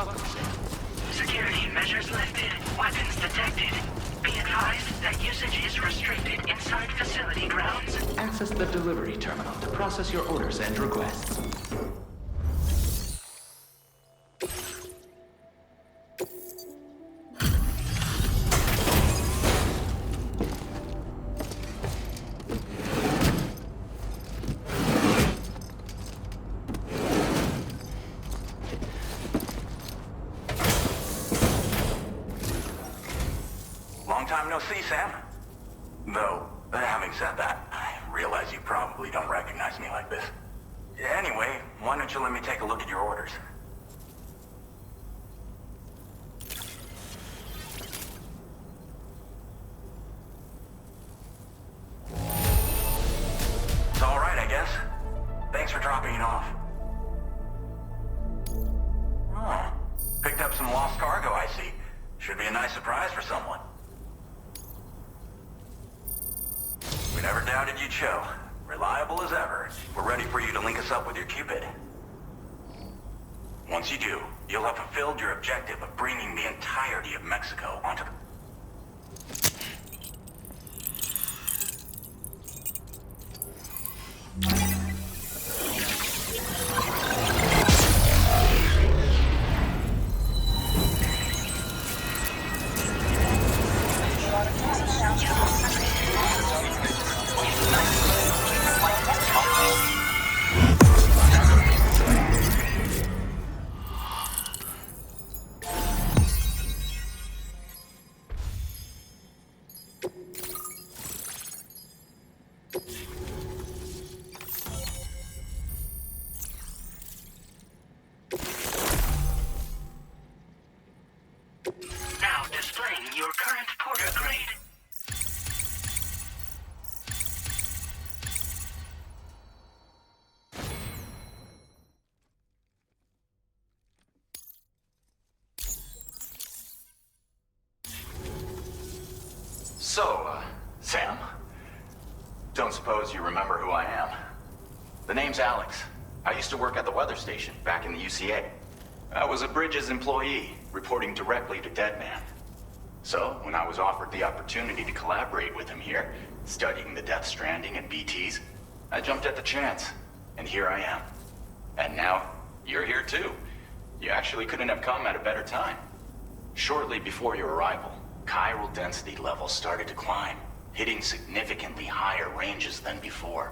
Welcome, Sam. Security measures lifted. Weapons detected. Be advised that usage is restricted inside facility grounds. Access the delivery terminal to process your orders and requests. Long time no see, Sam. Though, having said that, I realize you probably don't recognize me like this. Anyway, why don't you let me take a look at your orders? It's all right, I guess. Thanks for dropping it off. Oh, picked up some lost cargo, I see. Should be a nice surprise for someone. We never doubted you'd show. Reliable as ever. We're ready for you to link us up with your Cupid. Once you do, you'll have fulfilled your objective of bringing the entirety of Mexico onto the... Now displaying your current porter grade. So, Sam, don't suppose you remember who I am? The name's Alex. I used to work at the weather station back in the UCA. I was a Bridges employee, reporting directly to Deadman. So, when I was offered the opportunity to collaborate with him here, studying the Death Stranding and BTs, I jumped at the chance, and here I am. And now, you're here too. You actually couldn't have come at a better time. Shortly before your arrival, chiral density levels started to climb, hitting significantly higher ranges than before.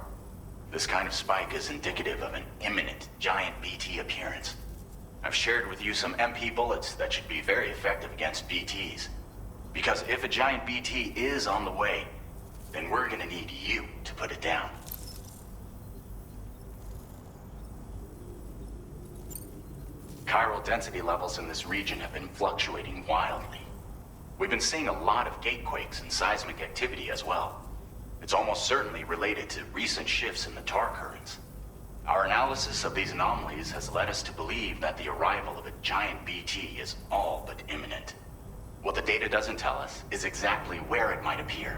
This kind of spike is indicative of an imminent giant BT appearance. I've shared with you some MP bullets that should be very effective against BTs. Because if a giant BT is on the way, then we're gonna need you to put it down. Chiral density levels in this region have been fluctuating wildly. We've been seeing a lot of gatequakes and seismic activity as well. It's almost certainly related to recent shifts in the tar currents. Our analysis of these anomalies has led us to believe that the arrival of a giant BT is all but imminent. What the data doesn't tell us is exactly where it might appear.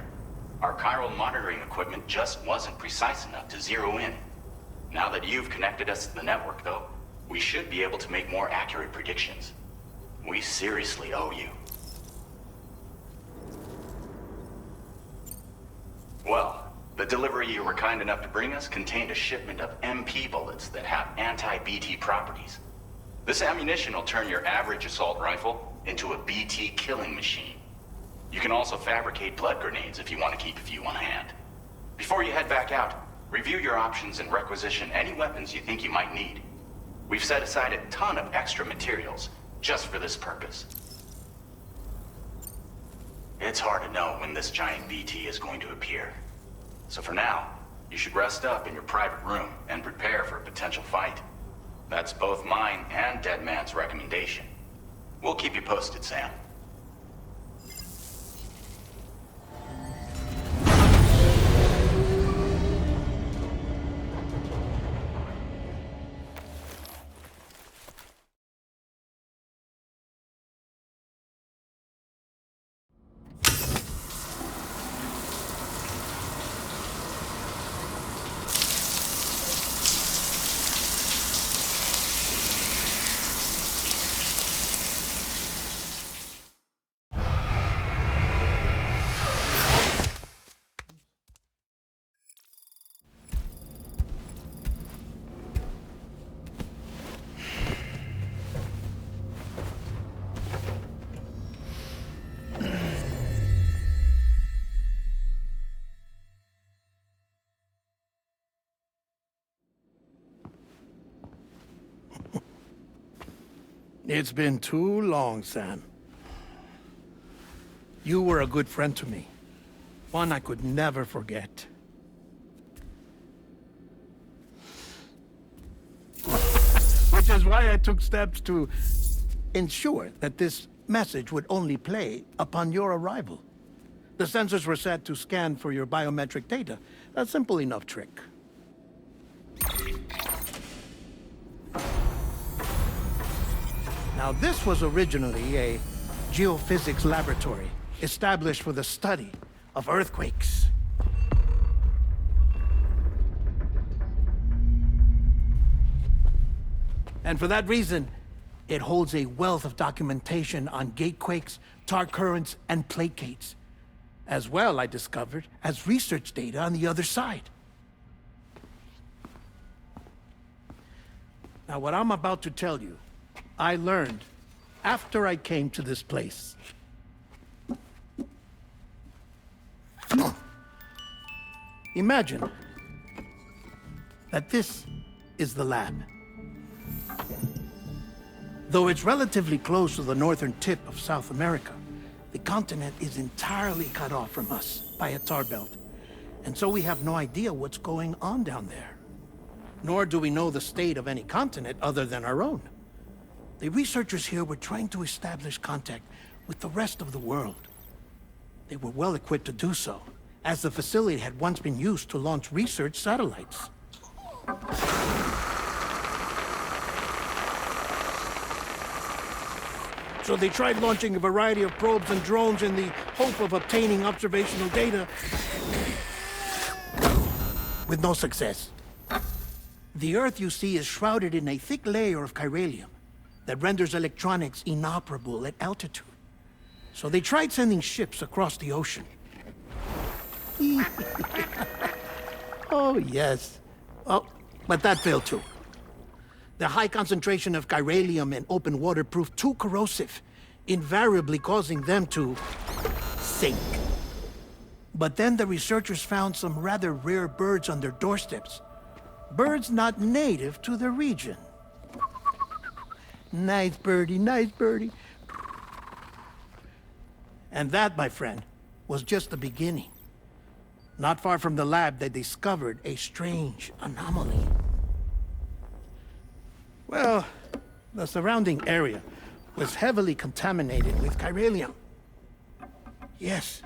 Our chiral monitoring equipment just wasn't precise enough to zero in. Now that you've connected us to the network, though, we should be able to make more accurate predictions. We seriously owe you. Well, the delivery you were kind enough to bring us contained a shipment of MP bullets that have anti-BT properties. This ammunition will turn your average assault rifle into a BT killing machine. You can also fabricate blood grenades if you want to keep a few on hand. Before you head back out, review your options and requisition any weapons you think you might need. We've set aside a ton of extra materials just for this purpose. It's hard to know when this giant BT is going to appear. So for now, you should rest up in your private room and prepare for a potential fight. That's both mine and Deadman's recommendation. We'll keep you posted, Sam. It's been too long, Sam. You were a good friend to me. One I could never forget. Which is why I took steps to ensure that this message would only play upon your arrival. The sensors were set to scan for your biometric data. A simple enough trick. Now, this was originally a geophysics laboratory established for the study of earthquakes. And for that reason, it holds a wealth of documentation on gatequakes, tar currents, and placates. As well, I discovered, as research data on the other side. Now, what I'm about to tell you, I learned after I came to this place. Imagine that this is the lab. Though it's relatively close to the northern tip of South America, the continent is entirely cut off from us by a tar belt. And so we have no idea what's going on down there. Nor do we know the state of any continent other than our own. The researchers here were trying to establish contact with the rest of the world. They were well equipped to do so, as the facility had once been used to launch research satellites. So they tried launching a variety of probes and drones in the hope of obtaining observational data, with no success. The Earth, you see, is shrouded in a thick layer of chiralium that renders electronics inoperable at altitude. So they tried sending ships across the ocean. Oh, yes. Oh, but that failed too. The high concentration of chiralium in open water proved too corrosive, invariably causing them to sink. But then the researchers found some rather rare birds on their doorsteps. Birds not native to the region. Nice birdie, nice birdie. And that, my friend, was just the beginning. Not far from the lab, they discovered a strange anomaly. Well, the surrounding area was heavily contaminated with chiralium. Yes.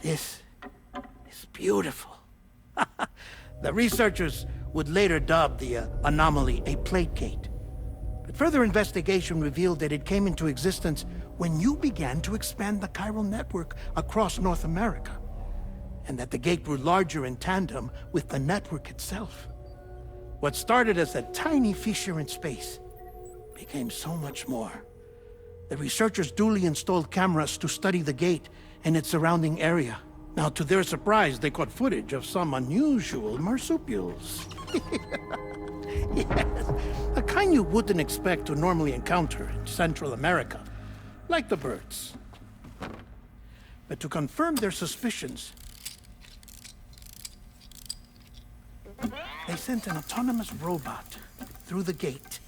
This is beautiful. The researchers would later dub the anomaly a plate gate. But further investigation revealed that it came into existence when you began to expand the chiral network across North America, and that the gate grew larger in tandem with the network itself. What started as a tiny fissure in space became so much more. The researchers duly installed cameras to study the gate and its surrounding area. Now, to their surprise, they caught footage of some unusual marsupials. Yes, the kind you wouldn't expect to normally encounter in Central America, like the birds. But to confirm their suspicions, they sent an autonomous robot through the gate.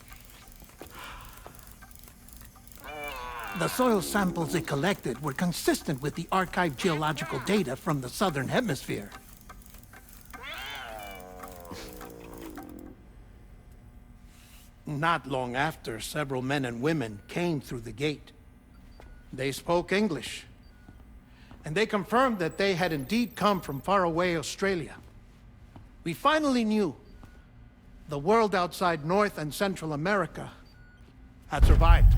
The soil samples it collected were consistent with the archived geological data from the southern hemisphere. Not long after, several men and women came through the gate. They spoke English, and they confirmed that they had indeed come from faraway Australia. We finally knew the world outside North and Central America had survived.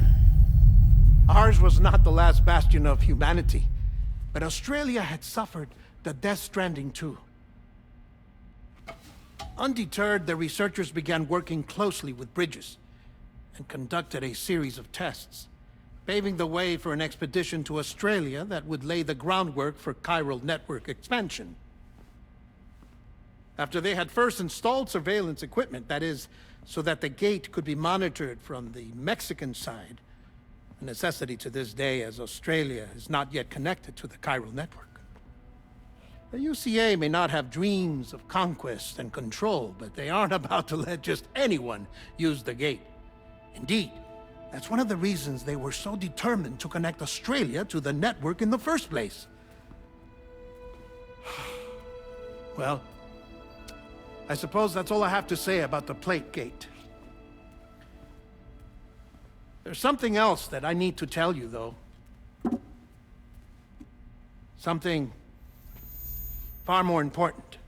Ours was not the last bastion of humanity, but Australia had suffered the death stranding too. Undeterred, the researchers began working closely with Bridges and conducted a series of tests, paving the way for an expedition to Australia that would lay the groundwork for chiral network expansion. After they had first installed surveillance equipment, that is, so that the gate could be monitored from the Mexican side, a necessity to this day as Australia is not yet connected to the chiral network. The UCA may not have dreams of conquest and control, but they aren't about to let just anyone use the gate. Indeed, that's one of the reasons they were so determined to connect Australia to the network in the first place. Well, I suppose that's all I have to say about the Plate Gate. There's something else that I need to tell you, though. Something far more important.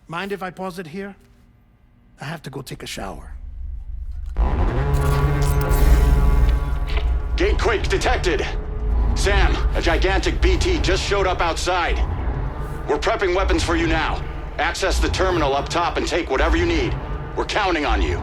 Mind if I pause it here? I have to go take a shower. Gate quake detected. Sam, a gigantic BT just showed up outside. We're prepping weapons for you now. Access the terminal up top and take whatever you need. We're counting on you.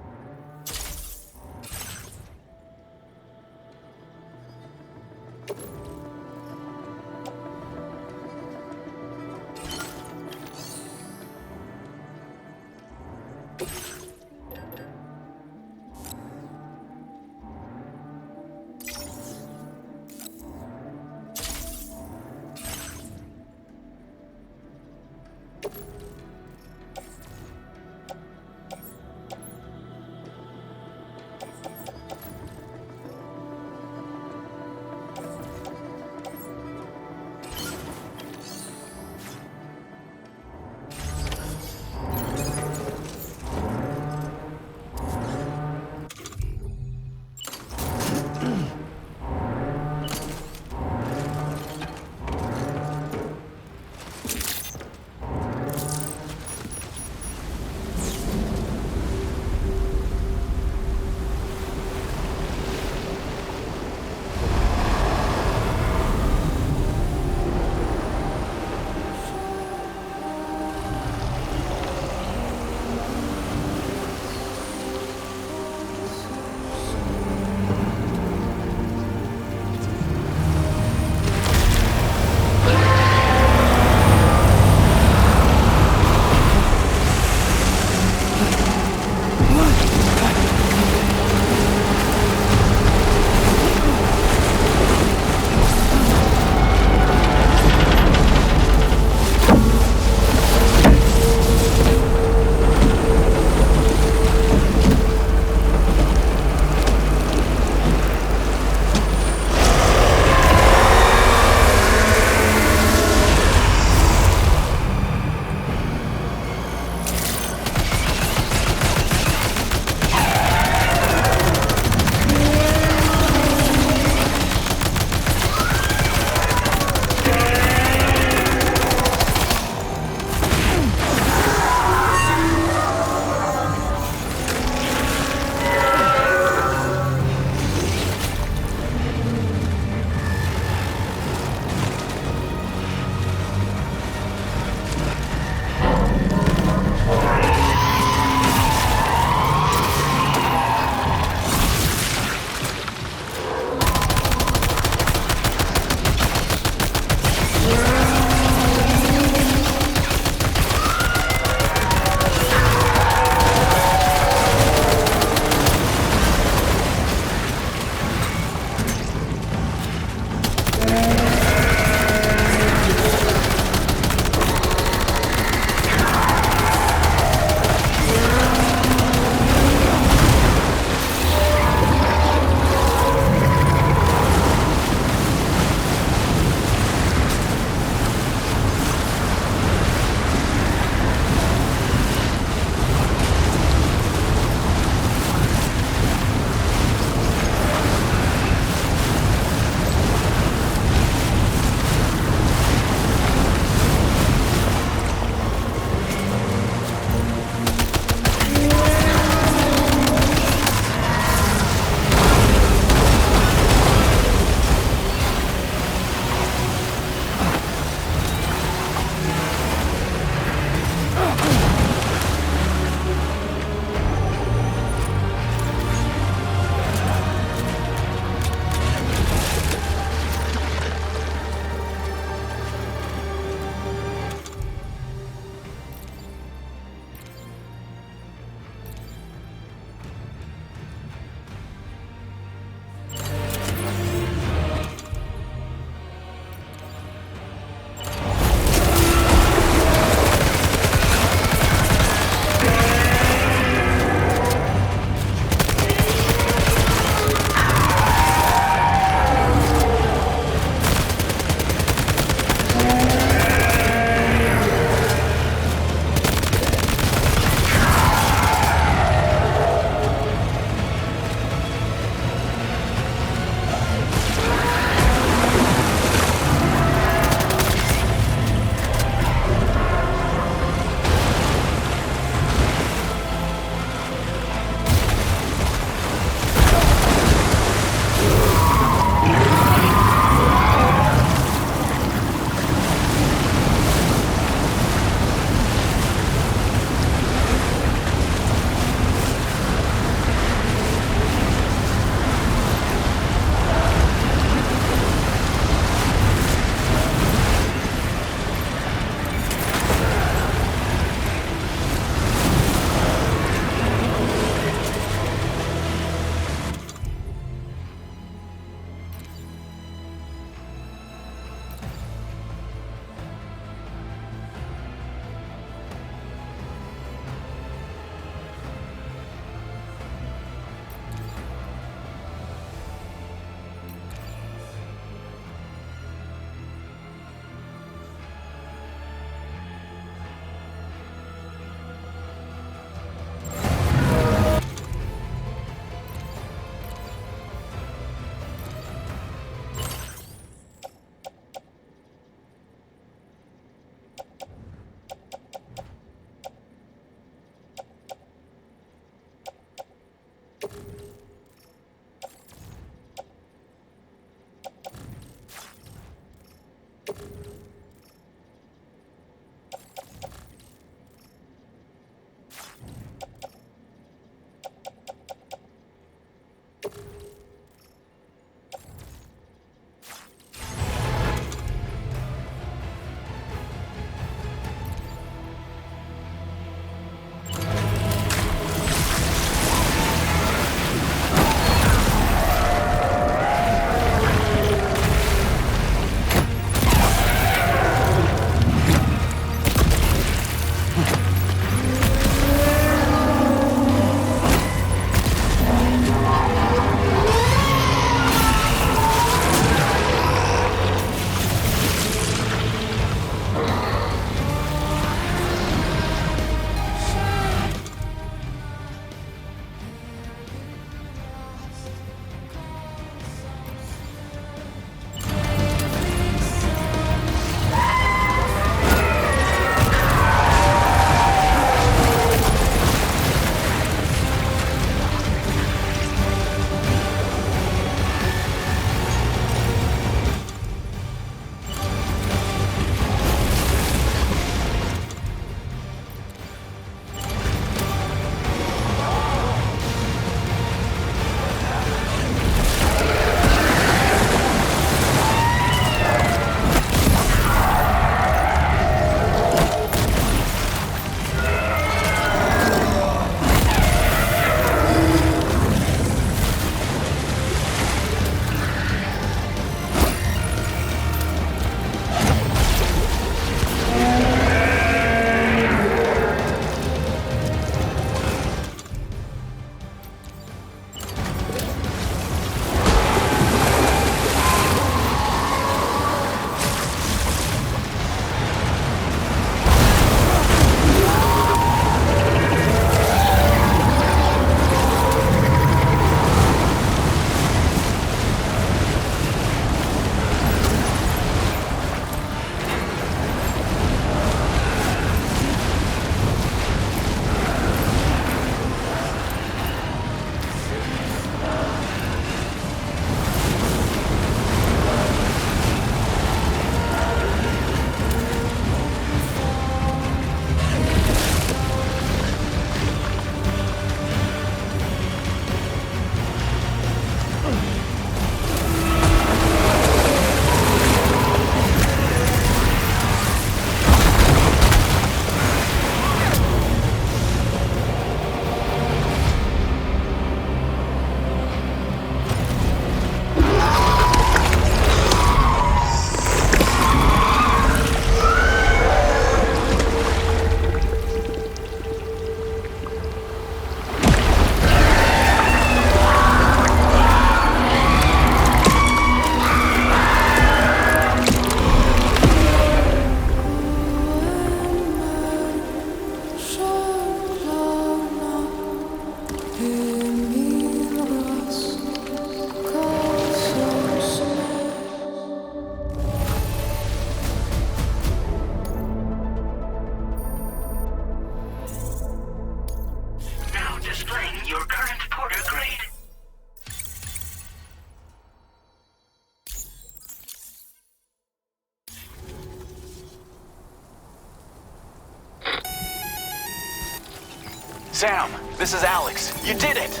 Sam, this is Alex. You did it!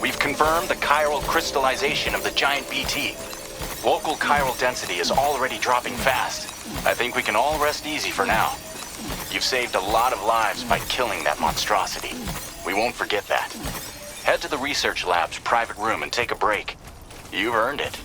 We've confirmed the chiral crystallization of the giant BT. Local chiral density is already dropping fast. I think we can all rest easy for now. You've saved a lot of lives by killing that monstrosity. We won't forget that. Head to the research lab's private room and take a break. You've earned it.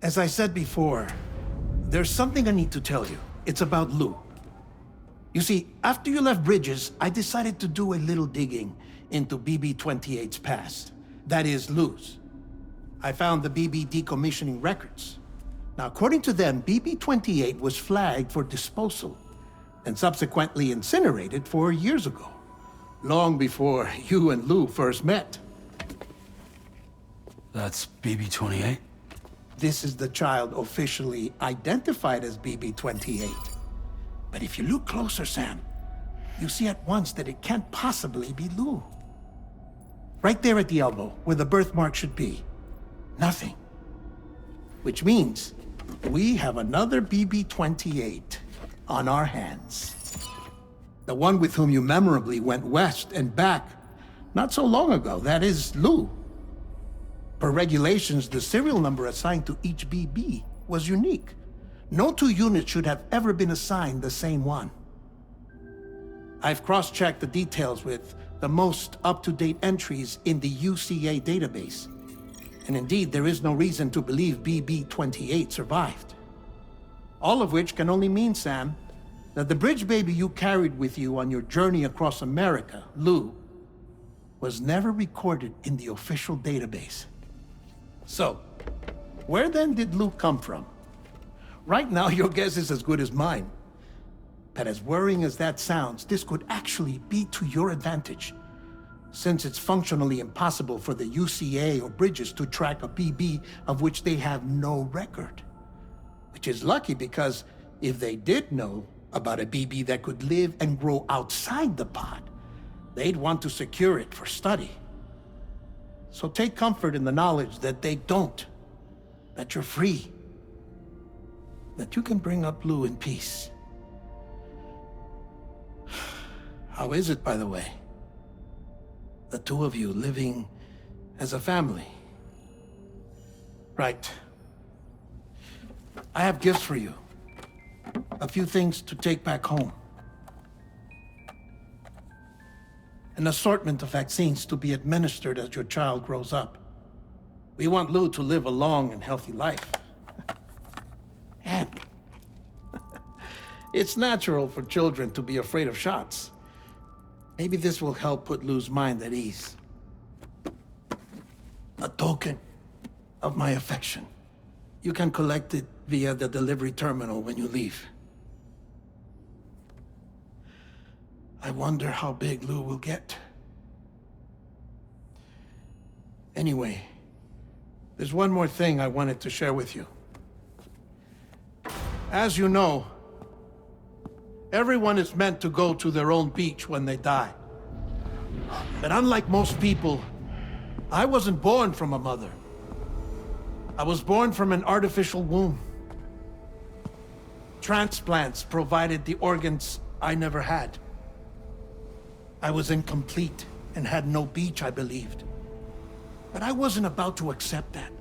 As I said before, there's something I need to tell you. It's about Lou. You see, after you left Bridges, I decided to do a little digging into BB-28's past. That is, Lou's. I found the BB decommissioning records. Now, according to them, BB-28 was flagged for disposal and subsequently incinerated 4 years ago, long before you and Lou first met. That's BB-28? This is the child officially identified as BB-28. But if you look closer, Sam, you see at once that it can't possibly be Lou. Right there at the elbow, where the birthmark should be. Nothing. Which means we have another BB-28 on our hands. The one with whom you memorably went west and back not so long ago, that is Lou. Per regulations, the serial number assigned to each BB was unique. No two units should have ever been assigned the same one. I've cross-checked the details with the most up-to-date entries in the UCA database. And indeed, there is no reason to believe BB-28 survived. All of which can only mean, Sam, that the bridge baby you carried with you on your journey across America, Lou, was never recorded in the official database. So, where then did Lou come from? Right now, your guess is as good as mine. But as worrying as that sounds, this could actually be to your advantage, since it's functionally impossible for the UCA or Bridges to track a BB of which they have no record. Which is lucky, because if they did know about a BB that could live and grow outside the pod, they'd want to secure it for study. So take comfort in the knowledge that they don't, that you're free, that you can bring up Lou in peace. How is it, by the way? The two of you living as a family? Right. I have gifts for you. A few things to take back home. An assortment of vaccines to be administered as your child grows up. We want Lou to live a long and healthy life. And it's natural for children to be afraid of shots. Maybe this will help put Lou's mind at ease. A token of my affection. You can collect it via the delivery terminal when you leave. I wonder how big Lou will get. Anyway, there's one more thing I wanted to share with you. As you know, everyone is meant to go to their own beach when they die. But unlike most people, I wasn't born from a mother. I was born from an artificial womb. Transplants provided the organs I never had. I was incomplete and had no beach, I believed. But I wasn't about to accept that.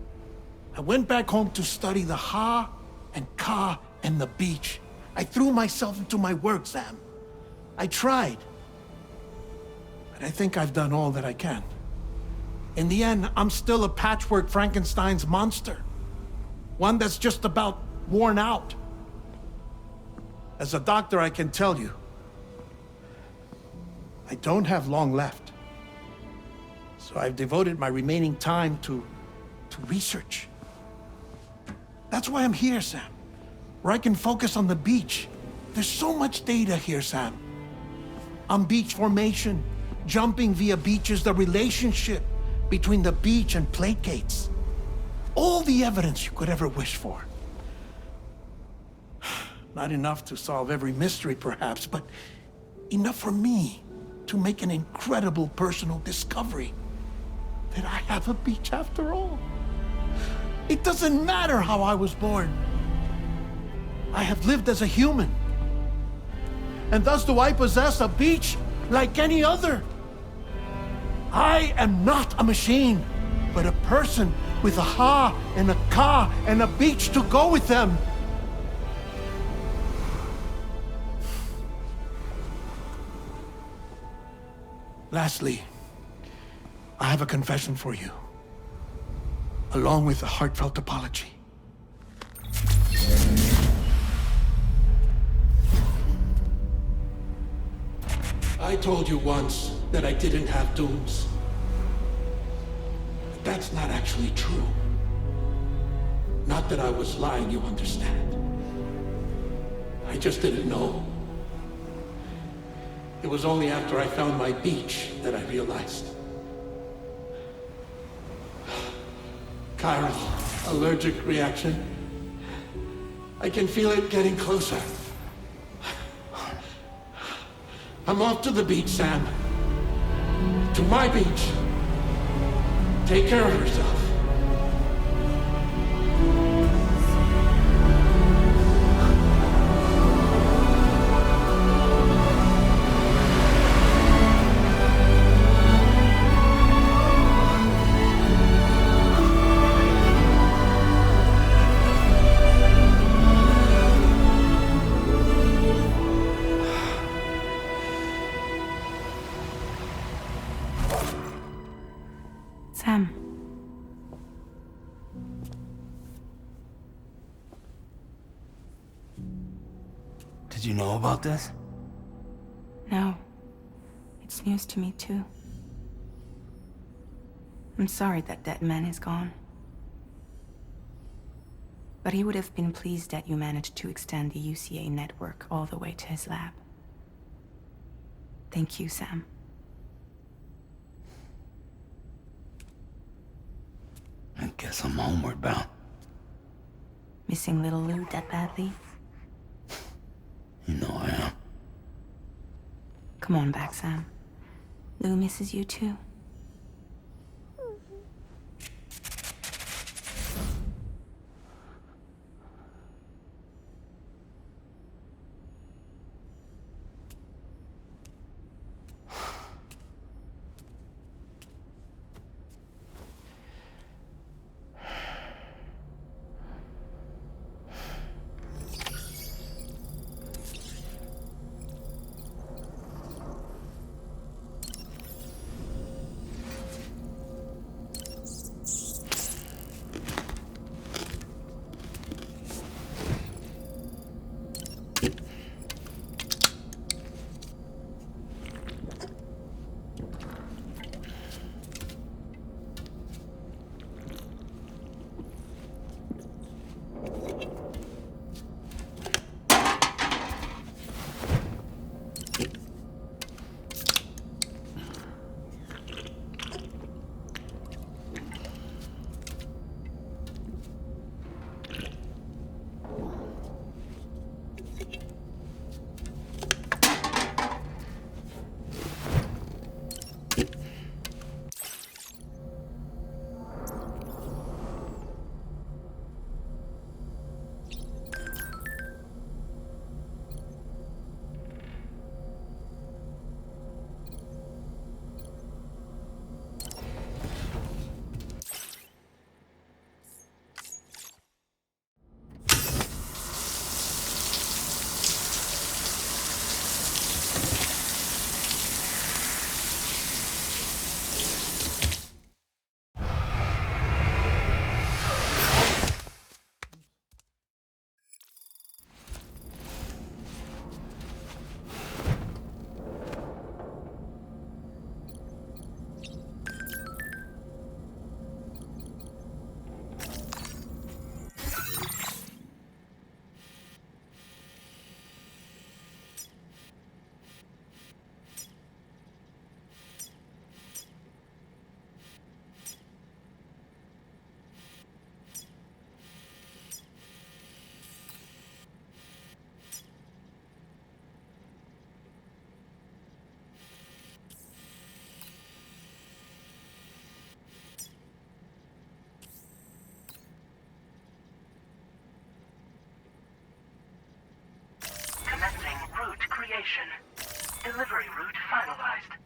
I went back home to study the Ha and Ka and the beach. I threw myself into my work, Sam. I tried. But I think I've done all that I can. In the end, I'm still a patchwork Frankenstein's monster. One that's just about worn out. As a doctor, I can tell you, I don't have long left. So I've devoted my remaining time to research. That's why I'm here, Sam. Where I can focus on the beach. There's so much data here, Sam. On beach formation, jumping via beaches, the relationship between the beach and plate gates. All the evidence you could ever wish for. Not enough to solve every mystery, perhaps, but enough for me to make an incredible personal discovery that I have a beach after all. It doesn't matter how I was born. I have lived as a human. And thus do I possess a beach like any other. I am not a machine, but a person with a Ha and a Ka and a beach to go with them. Lastly, I have a confession for you, along with a heartfelt apology. I told you once that I didn't have dooms. But that's not actually true. Not that I was lying, you understand. I just didn't know. It was only after I found my beach that I realized. Kyra's allergic reaction. I can feel it getting closer. I'm off to the beach, Sam. To my beach. Take care of yourself. Sam. Did you know about this? No. It's news to me, too. I'm sorry that that man is gone. But he would have been pleased that you managed to extend the UCA network all the way to his lab. Thank you, Sam. I guess I'm homeward bound. Missing little Lou that badly? You know I am. Come on back, Sam. Lou misses you too. Commencing route creation. Delivery route finalized.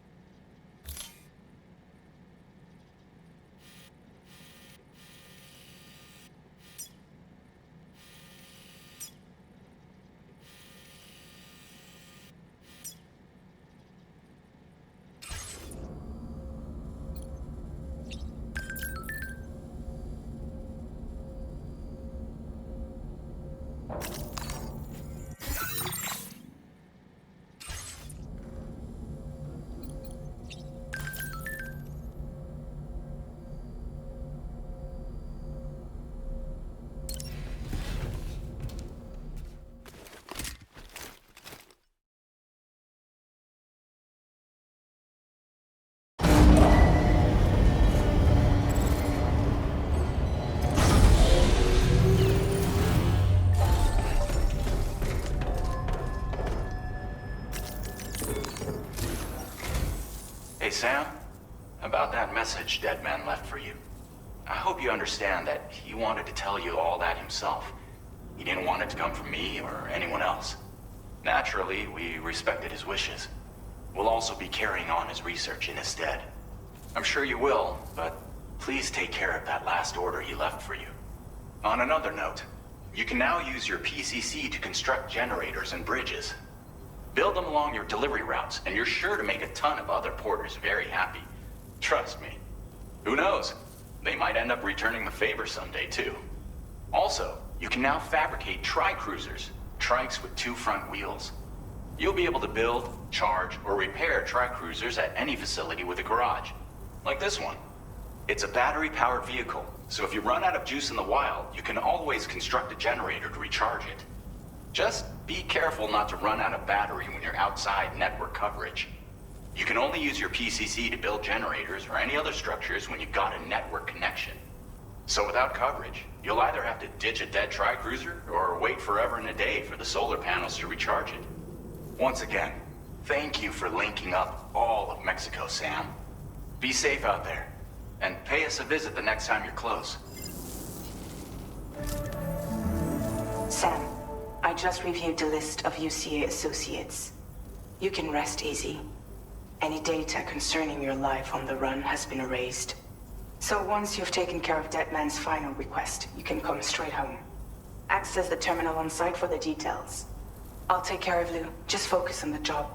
Hey, Sam. About that message Deadman left for you. I hope you understand that he wanted to tell you all that himself. He didn't want it to come from me or anyone else. Naturally, we respected his wishes. We'll also be carrying on his research in his stead. I'm sure you will, but please take care of that last order he left for you. On another note, you can now use your PCC to construct generators and bridges. Build them along your delivery routes, and you're sure to make a ton of other porters very happy. Trust me. Who knows? They might end up returning the favor someday, too. Also, you can now fabricate tri-cruisers, trikes with 2 front wheels. You'll be able to build, charge, or repair tri-cruisers at any facility with a garage. Like this one. It's a battery-powered vehicle, so if you run out of juice in the wild, you can always construct a generator to recharge it. Just be careful not to run out of battery when you're outside network coverage. You can only use your PCC to build generators or any other structures when you've got a network connection. So without coverage, you'll either have to ditch a dead tri-cruiser or wait forever and a day for the solar panels to recharge it. Once again, thank you for linking up all of Mexico, Sam. Be safe out there, and pay us a visit the next time you're close. Sam, I just reviewed the list of UCA associates. You can rest easy. Any data concerning your life on the run has been erased. So once you've taken care of Deadman's final request, you can come straight home. Access the terminal on site for the details. I'll take care of Lou. Just focus on the job.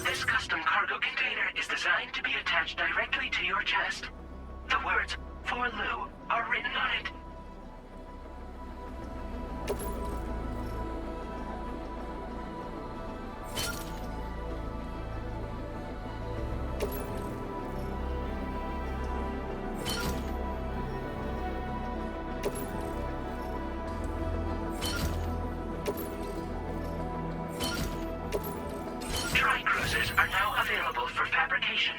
This custom cargo container is designed to be attached directly to your chest. The words, "For Lou," are written on it. Tri-cruisers are now available for fabrication.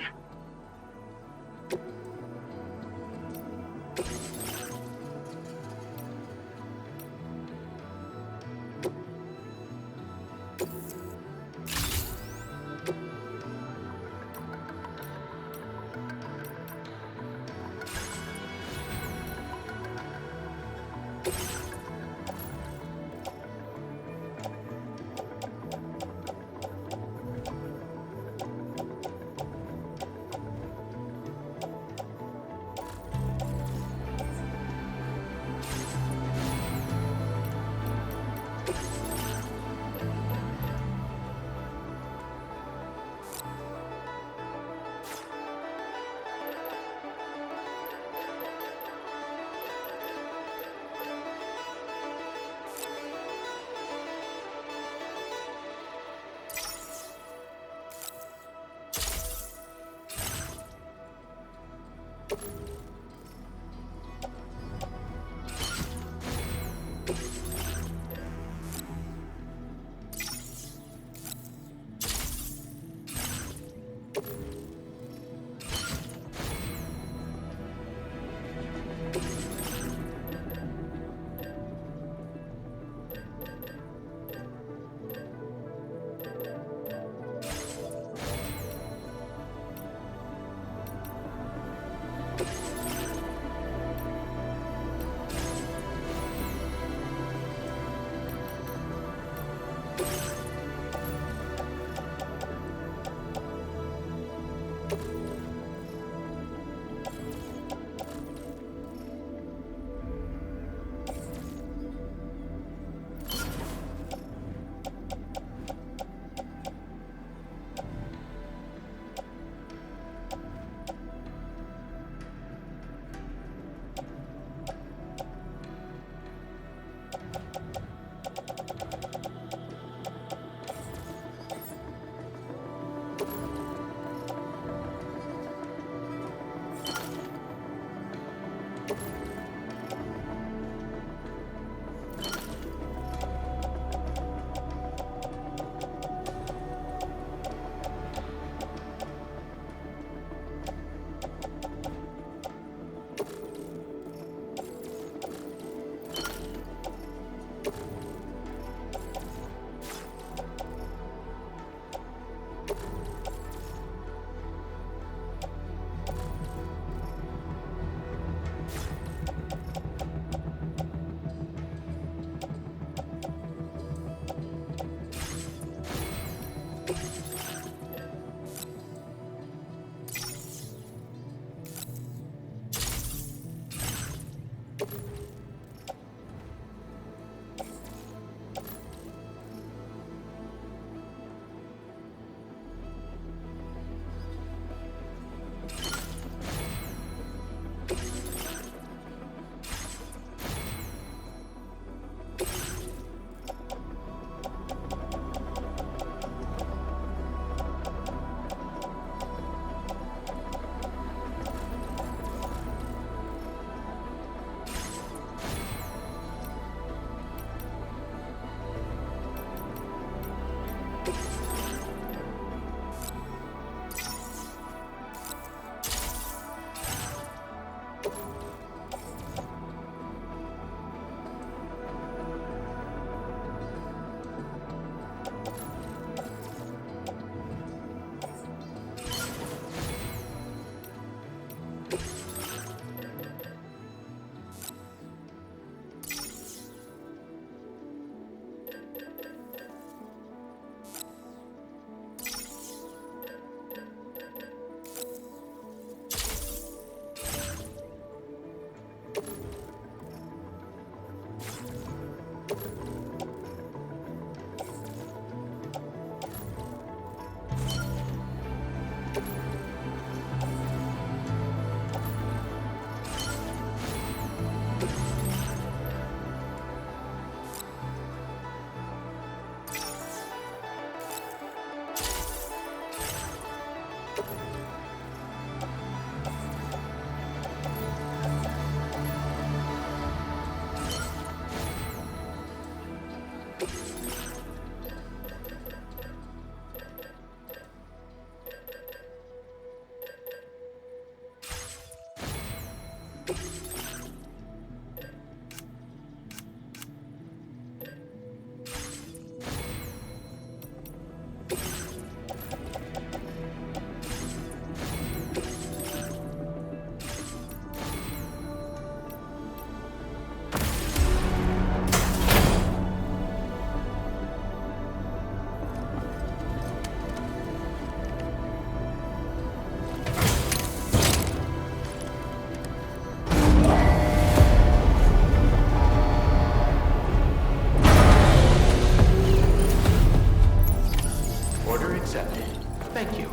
Thank you.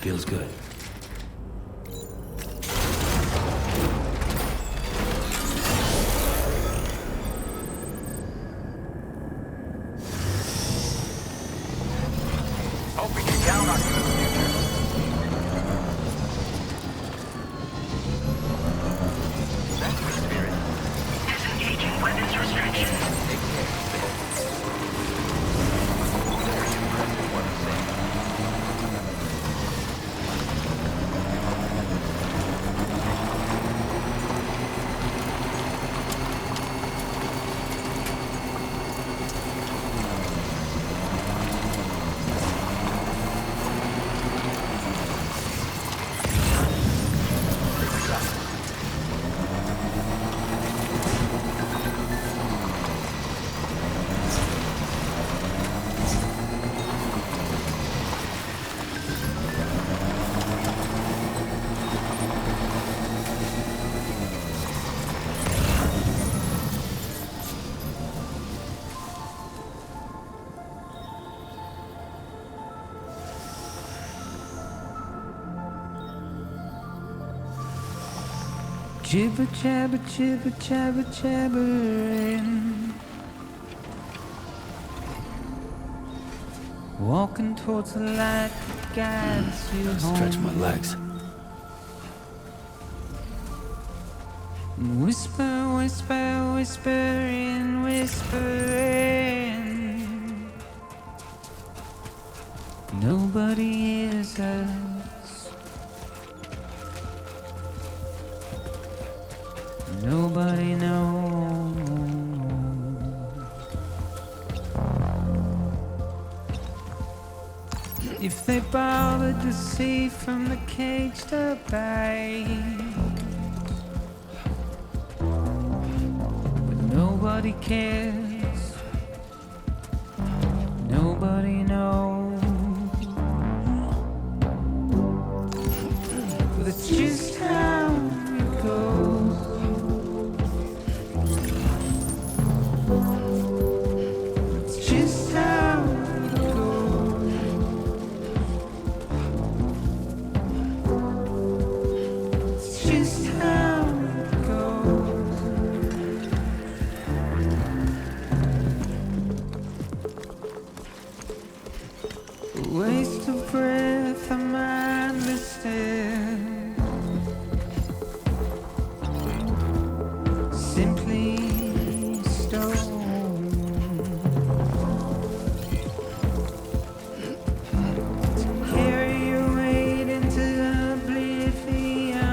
Feels good. Hope we can count on you in the future. Thank you, Spirit. Disengaging weapons restriction. Jibber jabber, jibber jabber, jabbering. Walking towards the light that guides you home. Stretch my legs. Whisper, whisper, whispering, whispering. Nobody hears us. Nobody knows. If they bothered to see from the cage to bay. Nobody cares. Nobody knows. But it's just how it goes. It's just how it goes. It's just how it goes. Waste of breath, a mindless stare. Simply stone. To carry your weight into oblivion.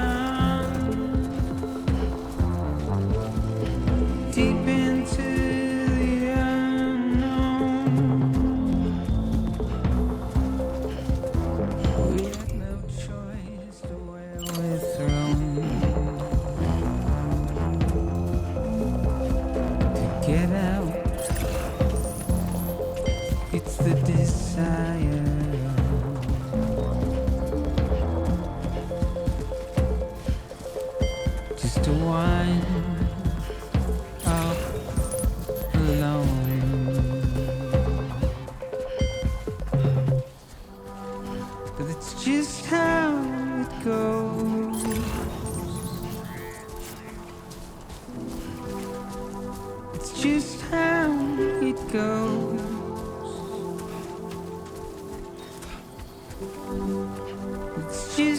Deep into the unknown. We had no choice to where we're thrown. To get out, it's the desire. Just to wind up alone. But it's just how it goes. It's just how it goes. It's just